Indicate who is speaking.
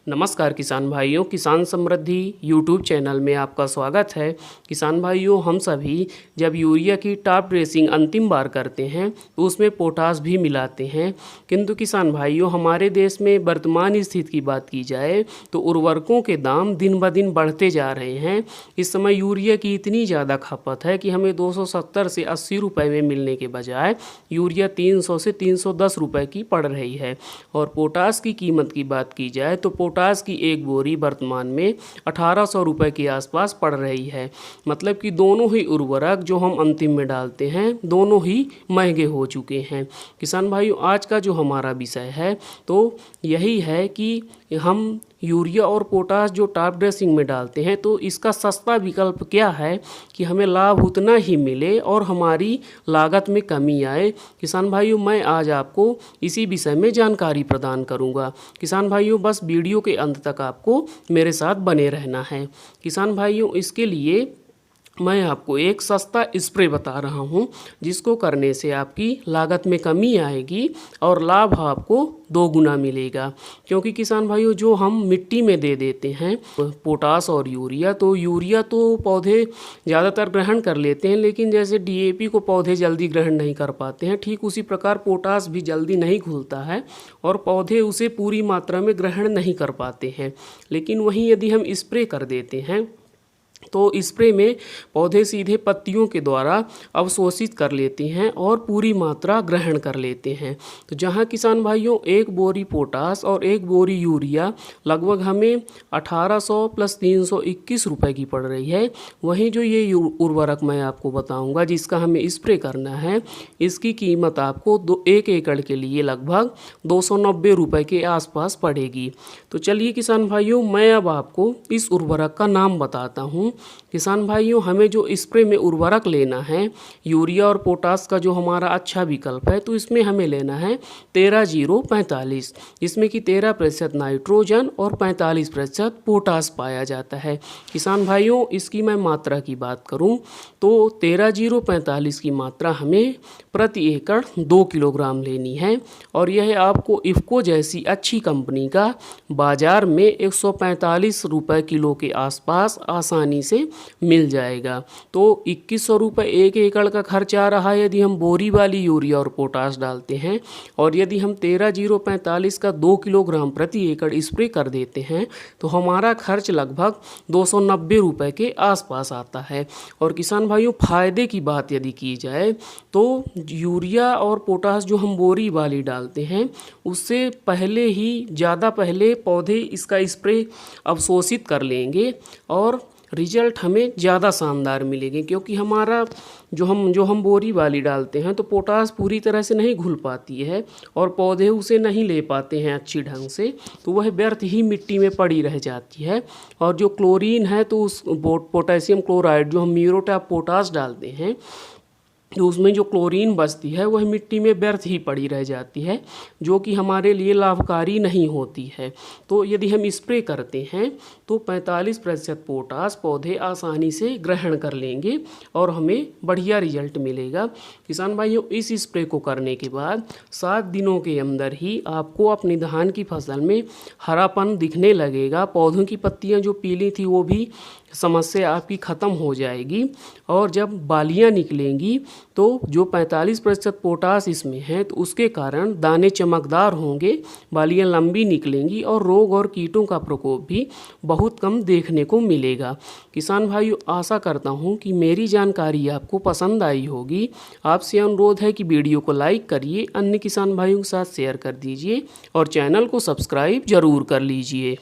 Speaker 1: नमस्कार किसान भाइयों, किसान समृद्धि यूट्यूब चैनल में आपका स्वागत है। किसान भाइयों, हम सभी जब यूरिया की टॉप ड्रेसिंग अंतिम बार करते हैं तो उसमें पोटास भी मिलाते हैं। किंतु किसान भाइयों, हमारे देश में वर्तमान स्थिति की बात की जाए तो उर्वरकों के दाम दिन ब दिन बढ़ते जा रहे हैं। इस समय यूरिया की इतनी ज़्यादा खपत है कि हमें 270 से 80 रुपये में मिलने के बजाय यूरिया 300 से 310 रुपये की पड़ रही है। और पोटास की कीमत की बात की जाए तो पोटास की एक बोरी वर्तमान में 1800 रुपये के आसपास पड़ रही है। मतलब कि दोनों ही उर्वरक जो हम अंतिम में डालते हैं दोनों ही महंगे हो चुके हैं। किसान भाइयों, आज का जो हमारा विषय है तो यही है कि हम यूरिया और पोटास जो टॉप ड्रेसिंग में डालते हैं तो इसका सस्ता विकल्प क्या है कि हमें लाभ उतना ही मिले और हमारी लागत में कमी आए। किसान भाइयों, मैं आज आपको इसी विषय में जानकारी प्रदान करूंगा। किसान भाइयों, बस वीडियो के अंत तक आपको मेरे साथ बने रहना है। किसान भाइयों, इसके लिए मैं आपको एक सस्ता स्प्रे बता रहा हूं जिसको करने से आपकी लागत में कमी आएगी और लाभ आपको दोगुना मिलेगा। क्योंकि किसान भाइयों, जो हम मिट्टी में दे देते हैं पोटास और यूरिया तो पौधे ज़्यादातर ग्रहण कर लेते हैं, लेकिन जैसे डीएपी को पौधे जल्दी ग्रहण नहीं कर पाते हैं, ठीक उसी प्रकार पोटास भी जल्दी नहीं घुलता है और पौधे उसे पूरी मात्रा में ग्रहण नहीं कर पाते हैं। लेकिन वहीं यदि हम स्प्रे कर देते हैं तो स्प्रे में पौधे सीधे पत्तियों के द्वारा अवशोषित कर लेते हैं और पूरी मात्रा ग्रहण कर लेते हैं। तो जहां किसान भाइयों एक बोरी पोटास और एक बोरी यूरिया लगभग हमें 1800 प्लस 321 रुपये की पड़ रही है, वहीं जो ये उर्वरक मैं आपको बताऊंगा जिसका हमें स्प्रे करना है, इसकी कीमत आपको 1 एकड़ के लिए लगभग 290 रुपये के आसपास पड़ेगी। तो चलिए किसान भाइयों, मैं अब आपको इस उर्वरक का नाम बताता हूँ। किसान भाइयों, हमें जो स्प्रे में उर्वरक लेना है यूरिया और पोटास का जो हमारा अच्छा विकल्प है, तो इसमें हमें लेना है 13-0-45, जिसमें कि 13% नाइट्रोजन और 45% पोटास पाया जाता है। किसान भाइयों, इसकी मैं मात्रा की बात करूं तो 13-0-45 की मात्रा हमें प्रति एकड़ 2 किलोग्राम लेनी है और यह आपको इफ़को जैसी अच्छी कंपनी का बाज़ार में 145 रुपये किलो के आसपास आसानी से मिल जाएगा। तो 2100 रुपये 1 एकड़ का खर्च आ रहा है यदि हम बोरी वाली यूरिया और पोटास डालते हैं, और यदि हम 13-0-45 का 2 किलोग्राम प्रति एकड़ स्प्रे कर देते हैं तो हमारा खर्च लगभग 290 रुपये के आसपास आता है। और किसान भाइयों, फ़ायदे की बात यदि की जाए तो यूरिया और पोटास जो हम बोरी वाली डालते हैं उससे ज़्यादा पहले पौधे इसका स्प्रे अवशोषित कर लेंगे और रिजल्ट हमें ज़्यादा शानदार मिलेंगे। क्योंकि हमारा जो हम बोरी वाली डालते हैं तो पोटास पूरी तरह से नहीं घुल पाती है और पौधे उसे नहीं ले पाते हैं अच्छी ढंग से, तो वह व्यर्थ ही मिट्टी में पड़ी रह जाती है। और जो क्लोरीन है तो उस पोटेशियम क्लोराइड जो हम म्यूरेट पोटास डालते हैं तो उसमें जो क्लोरीन बचती है वह मिट्टी में व्यर्थ ही पड़ी रह जाती है, जो कि हमारे लिए लाभकारी नहीं होती है। तो यदि हम स्प्रे करते हैं तो 45% पोटास पौधे आसानी से ग्रहण कर लेंगे और हमें बढ़िया रिजल्ट मिलेगा। किसान भाइयों, इस स्प्रे को करने के बाद 7 दिनों के अंदर ही आपको अपनी धान की फसल में हरापन दिखने लगेगा। पौधों की पत्तियां जो पीली थी वो भी समस्या आपकी ख़त्म हो जाएगी और जब बालियां निकलेंगी तो जो 45% पोटास इसमें है तो उसके कारण दाने चमकदार होंगे, बालियां लंबी निकलेंगी और रोग और कीटों का प्रकोप भी बहुत कम देखने को मिलेगा। किसान भाइयों, आशा करता हूं कि मेरी जानकारी आपको पसंद आई होगी। आपसे अनुरोध है कि वीडियो को लाइक करिए, अन्य किसान भाइयों के साथ शेयर कर दीजिए और चैनल को सब्सक्राइब जरूर कर लीजिए।